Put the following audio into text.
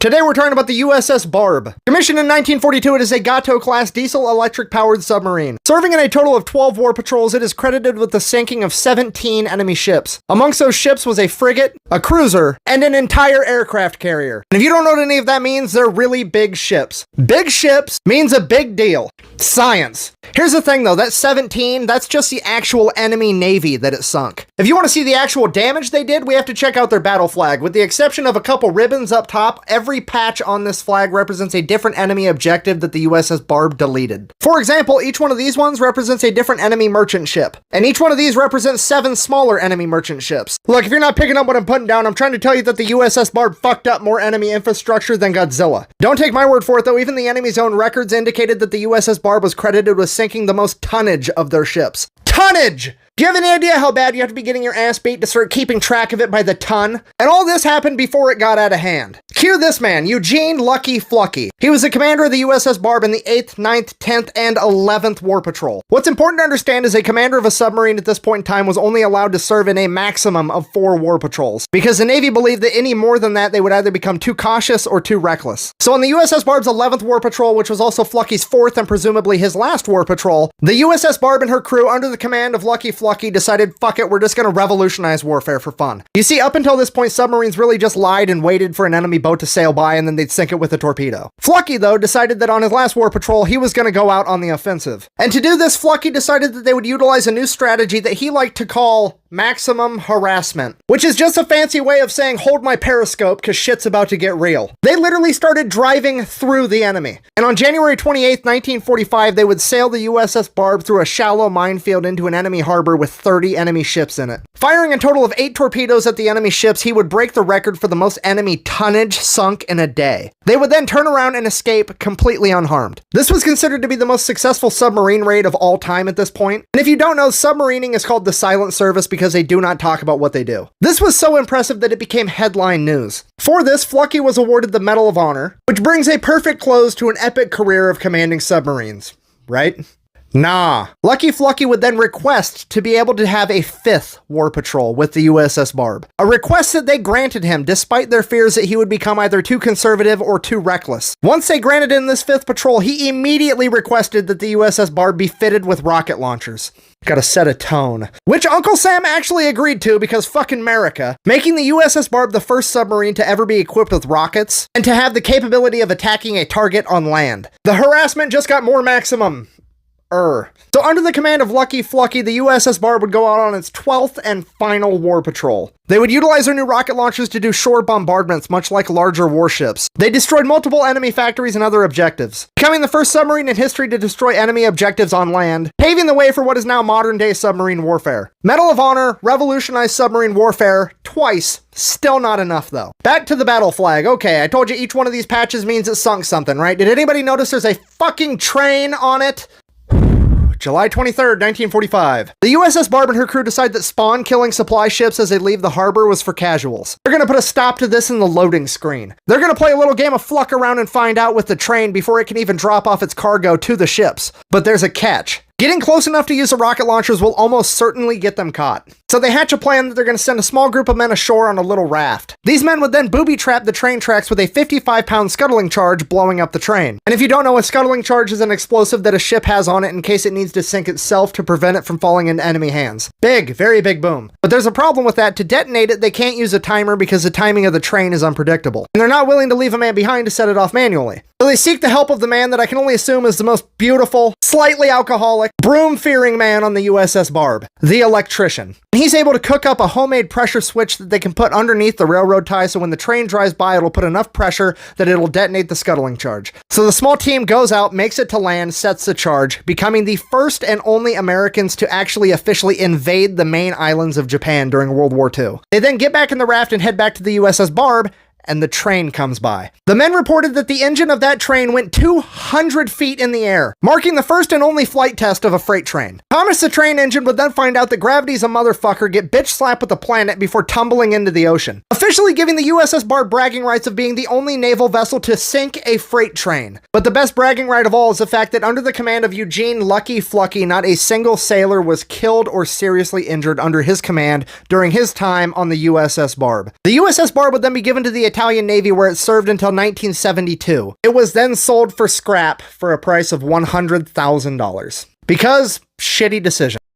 Today we're talking about the USS Barb. Commissioned in 1942, it is a Gato-class diesel-electric powered submarine. Serving in a total of 12 war patrols, it is credited with the sinking of 17 enemy ships. Amongst those ships was a frigate, a cruiser, and an entire aircraft carrier. And if you don't know what any of that means, they're really big ships. Big ships means a big deal. Science. Here's the thing though, that 17, that's just the actual enemy navy that it sunk. If you want to see the actual damage they did, we have to check out their battle flag. With the exception of a couple ribbons up top, every patch on this flag represents a different enemy objective that the USS Barb deleted. For example, each one of these ones represents a different enemy merchant ship, and each one of these represents 7 smaller enemy merchant ships. Look, if you're not picking up what I'm putting down, I'm trying to tell you that the USS Barb fucked up more enemy infrastructure than Godzilla. Don't take my word for it though, even the enemy's own records indicated that the USS Barb was credited with sinking the most tonnage of their ships. Tonnage! Do you have any idea how bad you have to be getting your ass beat to start keeping track of it by the ton? And all this happened before it got out of hand. Cue this man, Eugene Lucky Flucky. He was the commander of the USS Barb in the 8th, 9th, 10th, and 11th War Patrol. What's important to understand is a commander of a submarine at this point in time was only allowed to serve in a maximum of 4 war patrols, because the Navy believed that any more than that, they would either become too cautious or too reckless. So on the USS Barb's 11th War Patrol, which was also Flucky's 4th and presumably his last war patrol, the USS Barb and her crew, under the command of Lucky Flucky, decided, fuck it, we're just gonna revolutionize warfare for fun. You see, up until this point, submarines really just lied and waited for an enemy boat to sail by and then they'd sink it with a torpedo. Flucky, though, decided that on his last war patrol, he was gonna go out on the offensive. And to do this, Flucky decided that they would utilize a new strategy that he liked to call maximum harassment, which is just a fancy way of saying, hold my periscope, cause shit's about to get real. They literally started driving through the enemy. And on January 28th, 1945, they would sail the USS Barb through a shallow minefield into an enemy harbor with 30 enemy ships in it. Firing a total of 8 torpedoes at the enemy ships, he would break the record for the most enemy tonnage sunk in a day. They would then turn around and escape completely unharmed. This was considered to be the most successful submarine raid of all time at this point. And if you don't know, submarining is called the silent service because they do not talk about what they do. This was so impressive that it became headline news. For this, Flucky was awarded the Medal of Honor, which brings a perfect close to an epic career of commanding submarines, right? Nah. Lucky Flucky would then request to be able to have a 5th war patrol with the USS Barb. A request that they granted him despite their fears that he would become either too conservative or too reckless. Once they granted him this 5th patrol, he immediately requested that the USS Barb be fitted with rocket launchers. Gotta set a tone. Which Uncle Sam actually agreed to because fucking America, making the USS Barb the first submarine to ever be equipped with rockets and to have the capability of attacking a target on land. The harassment just got more maximum. So under the command of Lucky Flucky, the USS Barb would go out on its 12th and final war patrol. They would utilize their new rocket launchers to do shore bombardments, much like larger warships. They destroyed multiple enemy factories and other objectives, becoming the first submarine in history to destroy enemy objectives on land, paving the way for what is now modern-day submarine warfare. Medal of Honor revolutionized submarine warfare twice. Still not enough, though. Back to the battle flag. Okay, I told you each one of these patches means it sunk something, right? Did anybody notice there's a fucking train on it? July 23rd, 1945. The USS Barb and her crew decide that spawn killing supply ships as they leave the harbor was for casuals. They're gonna put a stop to this in the loading screen. They're gonna play a little game of fluck around and find out with the train before it can even drop off its cargo to the ships. But there's a catch. Getting close enough to use the rocket launchers will almost certainly get them caught. So they hatch a plan that they're going to send a small group of men ashore on a little raft. These men would then booby-trap the train tracks with a 55-pound scuttling charge, blowing up the train. And if you don't know, a scuttling charge is an explosive that a ship has on it in case it needs to sink itself to prevent it from falling into enemy hands. Big, very big boom. But there's a problem with that. To detonate it, they can't use a timer because the timing of the train is unpredictable. And they're not willing to leave a man behind to set it off manually. So they seek the help of the man that I can only assume is the most beautiful, slightly alcoholic, broom-fearing man on the USS Barb, the Electrician. He's able to cook up a homemade pressure switch that they can put underneath the railroad tie, so when the train drives by, it'll put enough pressure that it'll detonate the scuttling charge. So the small team goes out, makes it to land, sets the charge, becoming the first and only Americans to actually officially invade the main islands of Japan during World War II. They then get back in the raft and head back to the USS Barb, and the train comes by. The men reported that the engine of that train went 200 feet in the air, marking the first and only flight test of a freight train. Thomas the train engine would then find out that gravity's a motherfucker, get bitch slapped with the planet before tumbling into the ocean, officially giving the USS Barb bragging rights of being the only naval vessel to sink a freight train. But the best bragging right of all is the fact that under the command of Eugene Lucky Flucky, not a single sailor was killed or seriously injured under his command during his time on the USS Barb. The USS Barb would then be given to the Italian Navy where it served until 1972. It was then sold for scrap for a price of $100,000. Because shitty decision.